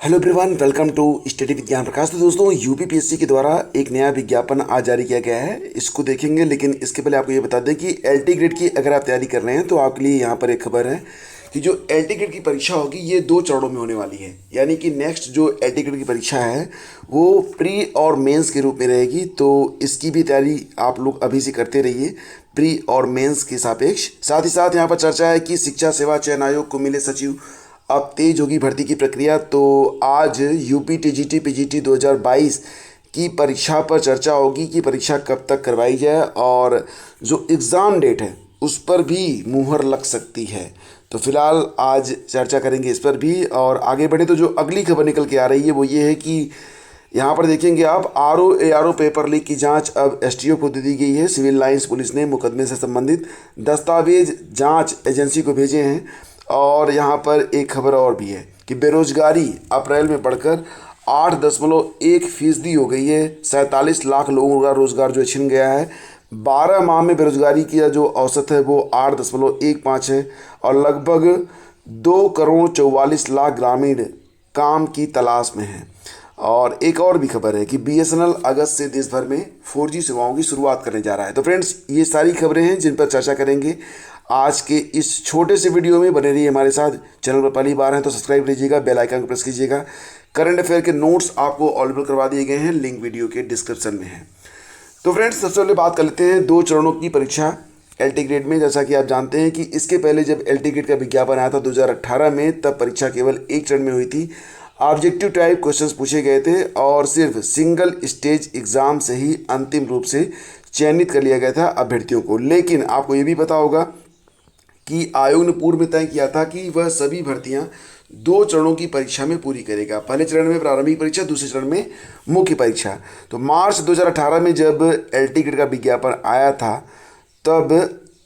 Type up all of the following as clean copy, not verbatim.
Hello everyone, welcome to study Vigyan Prakash. तो दोस्तों, UPPSC के द्वारा एक नया विज्ञापन आज जारी किया गया है। इसको देखेंगे, लेकिन इसके पहले आपको ये बता दें कि एलटी ग्रेड की अगर आप तैयारी कर रहे हैं तो आपके लिए यहाँ पर एक खबर है कि जो एलटी ग्रेड की परीक्षा होगी ये 2 चरणों में होने वाली है। यानी कि नेक्स्ट जो एलटी ग्रेड की परीक्षा है वो प्री और मेंस के रूप में रहेगी। तो इसकी भी तैयारी आप लोग अभी से करते रहिए, प्री और मेंस के सापेक्ष। साथ ही साथ यहाँ पर चर्चा है कि शिक्षा सेवा चयन आयोग को मिले सचिव, अब तेज होगी भर्ती की प्रक्रिया। तो आज यूपी टीजीटी पीजीटी 2022 की परीक्षा पर चर्चा होगी कि परीक्षा कब तक करवाई जाए, और जो एग्ज़ाम डेट है उस पर भी मुहर लग सकती है। तो फिलहाल आज चर्चा करेंगे इस पर भी। और आगे बढ़े तो जो अगली खबर निकल के आ रही है वो ये है कि यहाँ पर देखेंगे आप, आरओ पेपर लीक की जांच अब एसटीओ को दे दी गई है। सिविल लाइंस पुलिस ने मुकदमे से संबंधित दस्तावेज जांच एजेंसी को भेजे हैं। और यहाँ पर एक खबर और भी है कि बेरोजगारी अप्रैल में बढ़कर 8.1% हो गई है। 47 लाख लोगों का रोजगार जो छिन गया है। 12 माह में बेरोजगारी की जो औसत है वो 8.15 है, और लगभग 2,44,00,000 ग्रामीण काम की तलाश में हैं। और एक और भी खबर है कि बीएसएनएल अगस्त से देश भर में 4G सेवाओं की शुरुआत करने जा रहा है। तो फ्रेंड्स, ये सारी खबरें हैं जिन पर चर्चा करेंगे आज के इस छोटे से वीडियो में। बने रहिए हमारे साथ। चैनल पर पहली बार हैं तो सब्सक्राइब कीजिएगा, बेल आइकन को प्रेस कीजिएगा। करंट अफेयर के नोट्स आपको अवेलेबल करवा दिए गए हैं, लिंक वीडियो के डिस्क्रिप्शन में है। तो फ्रेंड्स, सबसे पहले बात कर लेते हैं 2 चरणों की परीक्षा एलटी ग्रेड में। जैसा कि आप जानते हैं कि इसके पहले जब एलटी ग्रेड का विज्ञापन आया था 2018 में, तब परीक्षा केवल एक चरण में हुई थी। ऑब्जेक्टिव टाइप क्वेश्चंस पूछे गए थे और सिर्फ सिंगल स्टेज एग्ज़ाम से ही अंतिम रूप से चयनित कर लिया गया था अभ्यर्थियों को। लेकिन आपको ये भी पता होगा कि आयोग ने पूर्व में तय किया था कि वह सभी भर्तियां 2 चरणों की परीक्षा में पूरी करेगा। पहले चरण में प्रारंभिक परीक्षा, दूसरे चरण में मुख्य परीक्षा। तो मार्च 2018 में जब एलटी ग्रेड का विज्ञापन आया था तब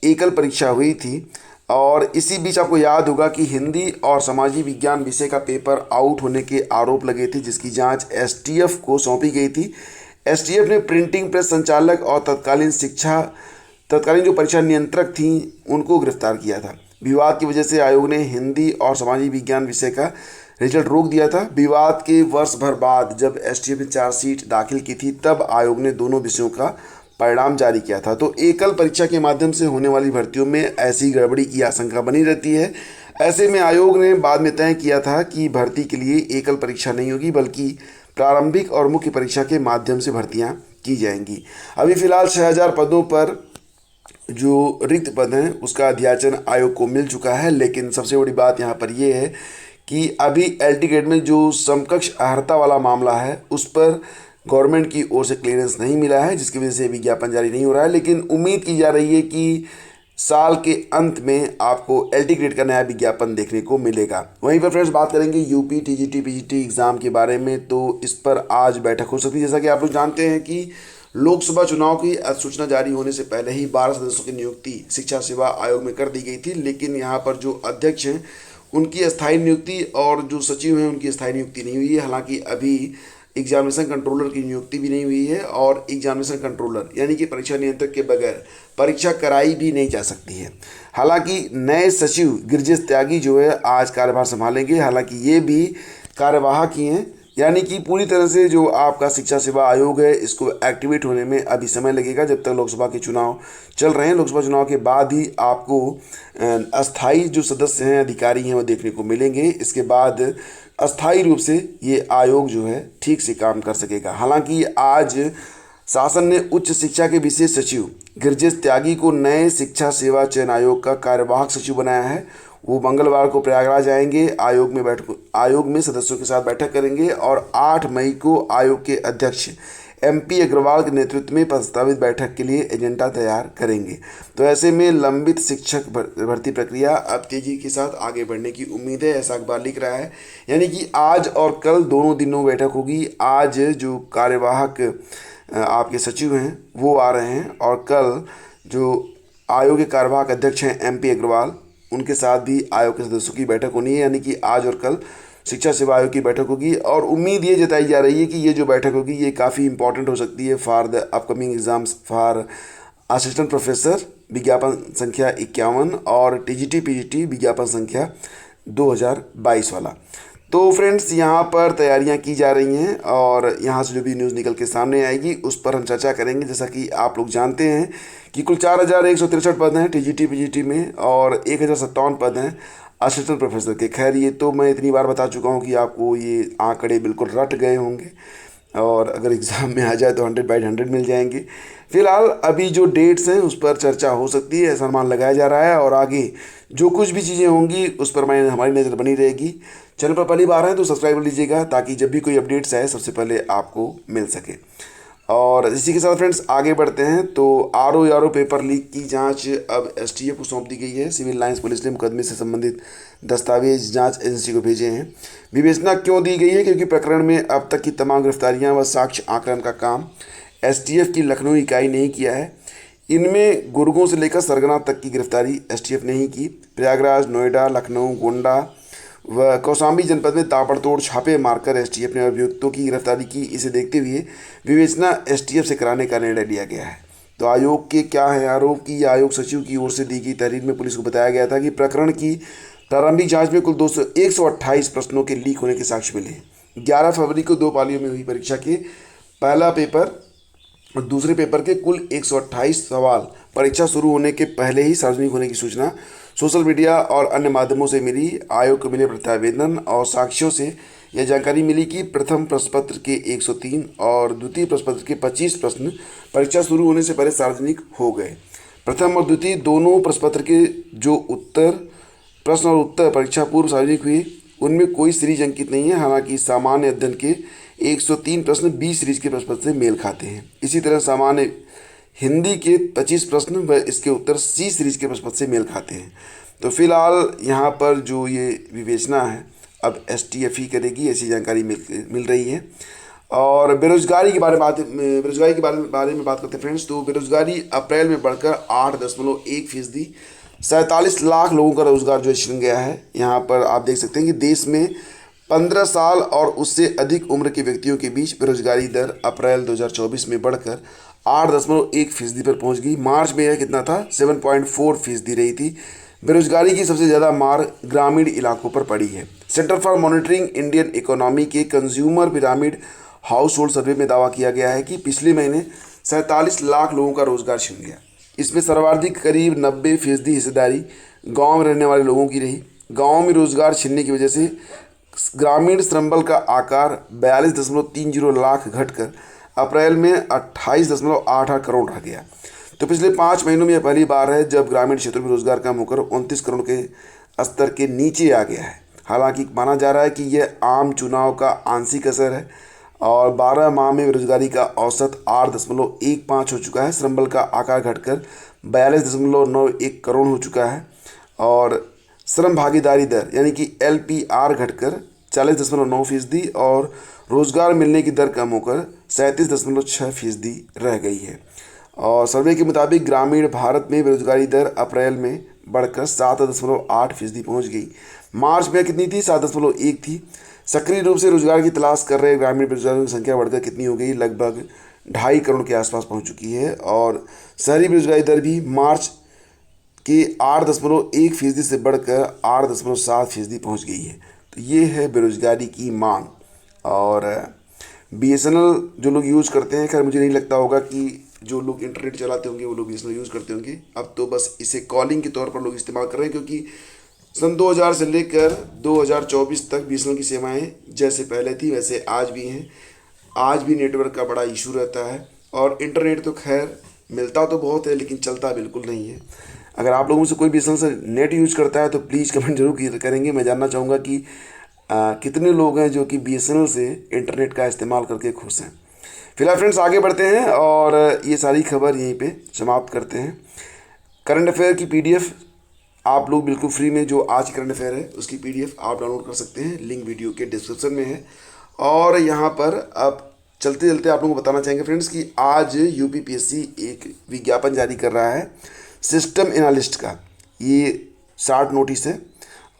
एकल परीक्षा हुई थी। और इसी बीच आपको याद होगा कि हिंदी और समाजी विज्ञान विषय का पेपर आउट होने के आरोप लगे थे, जिसकी जांच एसटीएफ को सौंपी गई थी। एसटीएफ ने प्रिंटिंग प्रेस संचालक और तत्कालीन जो परीक्षा नियंत्रक थी उनको गिरफ्तार किया था। विवाद की वजह से आयोग ने हिंदी और समाजी विज्ञान विषय का रिजल्ट रोक दिया था। विवाद के वर्ष भर बाद जब एसटीएफ ने चार्जशीट दाखिल की थी तब आयोग ने दोनों विषयों का परिणाम जारी किया था। तो एकल परीक्षा के माध्यम से होने वाली भर्तियों में ऐसी गड़बड़ी की आशंका बनी रहती है। ऐसे में आयोग ने बाद में तय किया था कि भर्ती के लिए एकल परीक्षा नहीं होगी, बल्कि प्रारंभिक और मुख्य परीक्षा के माध्यम से भर्तियां की जाएंगी। अभी फिलहाल 6000 पदों पर जो रिक्त पद हैं उसका अध्याचन आयोग को मिल चुका है। लेकिन सबसे बड़ी बात यहाँ पर यह है कि अभी एलटी ग्रेड में जो समकक्ष अर्हता वाला मामला है उस पर गवर्नमेंट की ओर से क्लियरेंस नहीं मिला है, जिसकी वजह से विज्ञापन जारी नहीं हो रहा है। लेकिन उम्मीद की जा रही है कि साल के अंत में आपको एलटी ग्रेड का नया विज्ञापन देखने को मिलेगा। वहीं पर फ्रेंड्स, बात करेंगे यूपी टीजीटी पीजीटी एग्ज़ाम के बारे में। तो इस पर आज बैठक हो सकती है। जैसा कि आप लोग जानते हैं कि लोकसभा चुनाव की अधिसूचना जारी होने से पहले ही 12 सदस्यों की नियुक्ति शिक्षा सेवा आयोग में कर दी गई थी। लेकिन यहाँ पर जो अध्यक्ष हैं उनकी अस्थायी नियुक्ति और जो सचिव हैं उनकी अस्थायी नियुक्ति नहीं हुई है। हालांकि अभी एग्जामिनेशन कंट्रोलर की नियुक्ति भी नहीं हुई है, और एग्जामिनेशन कंट्रोलर यानी कि परीक्षा नियंत्रक के बगैर परीक्षा कराई भी नहीं जा सकती है। हालांकि नए सचिव गिरिजेश त्यागी जो है आज कार्यभार संभालेंगे। हालांकि ये भी कार्यवाहक ही हैं, यानी कि पूरी तरह से जो आपका शिक्षा सेवा आयोग है इसको एक्टिवेट होने में अभी समय लगेगा, जब तक लोकसभा के चुनाव चल रहे हैं। लोकसभा चुनाव के बाद ही आपको अस्थाई जो सदस्य हैं, अधिकारी हैं, वो देखने को मिलेंगे। इसके बाद अस्थाई रूप से ये आयोग जो है ठीक से काम कर सकेगा। हालांकि आज शासन ने उच्च शिक्षा के विशेष सचिव गिरिजेश त्यागी को नए शिक्षा सेवा चयन आयोग का कार्यवाहक सचिव बनाया है। वो मंगलवार को प्रयागराज आएंगे, आयोग में सदस्यों के साथ बैठक करेंगे और 8 मई को आयोग के अध्यक्ष एमपी अग्रवाल के नेतृत्व में प्रस्तावित बैठक के लिए एजेंडा तैयार करेंगे। तो ऐसे में लंबित शिक्षक भर्ती प्रक्रिया अब तेजी के साथ आगे बढ़ने की उम्मीद है, ऐसा अखबार लिख रहा है। यानी कि आज और कल दोनों दिनों बैठक होगी। आज जो कार्यवाहक आपके सचिव हैं वो आ रहे हैं, और कल जो आयोग के कार्यवाहक अध्यक्ष हैं एमपी अग्रवाल, उनके साथ भी आयोग के सदस्यों की बैठक होनी है। यानी कि आज और कल शिक्षा सेवा आयोग की बैठक होगी, और उम्मीद ये जताई जा रही है कि ये जो बैठक होगी ये काफ़ी इंपॉर्टेंट हो सकती है for the upcoming exams for assistant professor, विज्ञापन संख्या 51, और टीजीटी पीजीटी विज्ञापन संख्या 2022 वाला। तो फ्रेंड्स यहाँ पर तैयारियाँ की जा रही हैं और यहाँ से जो भी न्यूज़ निकल के सामने आएगी उस पर हम चर्चा करेंगे। जैसा कि आप लोग जानते हैं कि कुल 4163 पद हैं टीजीटी पीजीटी में और 1057 पद हैं असिस्टेंट प्रोफेसर के। खैर ये तो मैं इतनी बार बता चुका हूँ कि आपको ये आंकड़े बिल्कुल रट गए होंगे और अगर एग्ज़ाम में आ जाए तो 100/100 मिल जाएंगे। फिलहाल अभी जो डेट्स हैं उस पर चर्चा हो सकती है, ऐसा अनुमान लगाया जा रहा है और आगे जो कुछ भी चीज़ें होंगी उस पर हमारी नज़र बनी रहेगी। चैनल पर पहली बार है तो सब्सक्राइब कर लीजिएगा ताकि जब भी कोई अपडेट्स आए सबसे पहले आपको मिल सके। और इसी के साथ फ्रेंड्स आगे बढ़ते हैं तो आरओ पेपर लीक की जांच अब एसटीएफ को सौंप दी गई है। सिविल लाइंस पुलिस ने मुकदमे से संबंधित दस्तावेज जांच एजेंसी को भेजे हैं। विवेचना क्यों दी गई है? क्योंकि प्रकरण में अब तक की तमाम गिरफ्तारियां व साक्ष्य आकलन का काम एसटीएफ की लखनऊ इकाई ने ही किया है। इनमें गुर्गों से लेकर सरगना तक की गिरफ्तारी एसटीएफ ने ही की। प्रयागराज, नोएडा, लखनऊ, गोंडा व कौशाम्बी जनपद में ताबड़तोड़ छापे मारकर एसटीएफ ने अभियुक्तों की गिरफ्तारी की। इसे देखते हुए विवेचना एसटीएफ से कराने का निर्णय लिया गया है। तो आयोग के क्या है आरोप की आयोग सचिव की ओर से दी गई तहरीर में पुलिस को बताया गया था कि प्रकरण की प्रारंभिक जांच में कुल 128 प्रश्नों के लीक होने के साक्ष्य मिले हैं। 11 फरवरी को 2 पालियों में हुई परीक्षा के पहला पेपर और दूसरे पेपर के कुल 128 सवाल परीक्षा शुरू होने के पहले ही सार्वजनिक होने की सूचना सोशल मीडिया और अन्य माध्यमों से मिली। आयोग को मिले प्रत्यावेदन और साक्ष्यों से यह जानकारी मिली कि प्रथम प्रश्न पत्र के 103 और द्वितीय प्रश्न पत्र के 25 प्रश्न परीक्षा शुरू होने से पहले सार्वजनिक हो गए। प्रथम और द्वितीय दोनों प्रश्न पत्र के जो प्रश्न और उत्तर परीक्षा पूर्व सार्वजनिक हुए उनमें कोई सीरीज अंकित नहीं है। हालांकि सामान्य अध्ययन के 103 प्रश्न बी सीरीज के प्रश्न पत्र से मेल खाते हैं। इसी तरह सामान्य हिंदी के 25 प्रश्न व इसके उत्तर सी सीरीज के प्रश्न पत्र से मेल खाते हैं। तो फिलहाल यहाँ पर जो ये विवेचना है अब एसटीएफ ही करेगी, ऐसी जानकारी मिल रही है। और बेरोजगारी के बारे में बारे में बात करते हैं फ्रेंड्स। तो बेरोजगारी अप्रैल में बढ़कर 8.1%, 47 लाख लोगों का रोजगार जो छिन गया है। यहाँ पर आप देख सकते हैं कि देश में 15 साल और उससे अधिक उम्र के व्यक्तियों के बीच बेरोजगारी दर अप्रैल 2024 में बढ़कर 8.1% पर पहुंच गई। मार्च में यह कितना था? 7.4% रही थी। बेरोजगारी की सबसे ज़्यादा मार ग्रामीण इलाकों पर पड़ी है। Centre for monitoring Indian economy के कंज्यूमर पिरामिड हाउस होल्ड सर्वे में दावा किया गया है कि पिछले महीने 47 लाख लोगों का रोजगार छिन गया। इसमें सर्वाधिक करीब 90% हिस्सेदारी गाँव में रहने वाले लोगों की रही। गाँव में रोजगार छिनने की वजह से ग्रामीण श्रम बल का आकार 42.30 लाख घटकर अप्रैल में 28.88 करोड़ रह गया। तो पिछले 5 महीनों में यह पहली बार है जब ग्रामीण क्षेत्रों में रोजगार कम होकर 29 करोड़ के स्तर के नीचे आ गया है। हालांकि माना जा रहा है कि यह आम चुनाव का आंशिक असर है और 12 माह में बेरोजगारी का औसत 8.15 हो चुका है। श्रम बल का आकार घटकर 42.91 करोड़ हो चुका है और श्रम भागीदारी दर यानी कि एलपीआर घटकर 40.9% और रोजगार मिलने की दर कम होकर 37.6% रह गई है। और सर्वे के मुताबिक ग्रामीण भारत में बेरोजगारी दर अप्रैल में बढ़कर 7.8% पहुंच गई। मार्च में कितनी थी? 7.1 थी। सक्रिय रूप से रोजगार की तलाश कर रहे ग्रामीण बेरोजगारों की संख्या बढ़कर कितनी हो गई? लगभग 2.5 करोड़ के आसपास पहुंच चुकी है। और शहरी बेरोजगारी दर भी मार्च के 8.1% से बढ़कर 8.7% पहुँच गई है। तो ये है बेरोजगारी की मांग। और बीएसएनएल जो लोग यूज़ करते हैं, खैर मुझे नहीं लगता होगा कि जो लोग इंटरनेट चलाते होंगे वो लोग बीएसएनएल यूज़ करते होंगे। अब तो बस इसे कॉलिंग के तौर पर लोग इस्तेमाल कर रहे हैं क्योंकि सन 2000 से लेकर 2024 तक बीएसएनएल की सेवाएं जैसे पहले थी वैसे आज भी हैं। आज भी नेटवर्क का बड़ा इशू रहता है और इंटरनेट तो खैर मिलता तो बहुत है लेकिन चलता बिल्कुल नहीं है। अगर आप लोगों में से कोई बीएसएनएल से नेट यूज़ करता है तो प्लीज़ कमेंट जरूर करेंगे। मैं जानना चाहूँगा कि कितने लोग हैं जो कि बीएसएनएल से इंटरनेट का इस्तेमाल करके खुश हैं। फिलहाल फ्रेंड्स आगे बढ़ते हैं और ये सारी खबर यहीं पे समाप्त करते हैं। करंट अफेयर की पीडीएफ आप लोग बिल्कुल फ्री में, जो आज करंट अफेयर है उसकी पीडीएफ आप डाउनलोड कर सकते हैं, लिंक वीडियो के डिस्क्रिप्शन में है। और यहाँ पर अब चलते चलते आप लोगों को बताना चाहेंगे फ्रेंड्स कि आज यूपीपीएससी एक विज्ञापन जारी कर रहा है सिस्टम एनालिस्ट का। ये शार्ट नोटिस है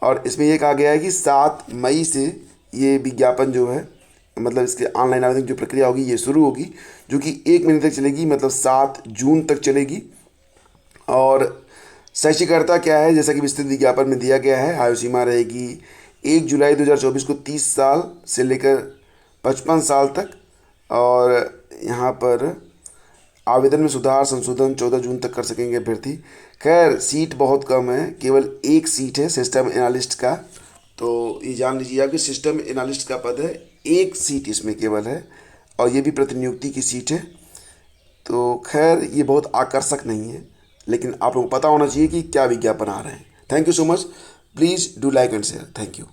और इसमें ये कहा गया है कि 7 मई से ये विज्ञापन जो है मतलब इसके ऑनलाइन आवेदन की जो प्रक्रिया होगी ये शुरू होगी, जो कि 1 महीने तक चलेगी, मतलब 7 जून तक चलेगी। और शैक्षिकर्ता क्या है, जैसा कि विस्तृत विज्ञापन में दिया गया है, आयु सीमा रहेगी 1 जुलाई 2024 को 30 साल से लेकर 55 साल तक। और यहाँ पर आवेदन में सुधार संशोधन 14 जून तक कर सकेंगे अभ्यर्थी। खैर सीट बहुत कम है, केवल एक सीट है सिस्टम एनालिस्ट का। तो ये जान लीजिए आप कि सिस्टम एनालिस्ट का पद है, एक सीट इसमें केवल है, और ये भी प्रतिनियुक्ति की सीट है। तो खैर ये बहुत आकर्षक नहीं है, लेकिन आप लोगों को पता होना चाहिए कि क्या विज्ञापन आ रहे हैं। Thank you so much. Please do like and share. Thank you.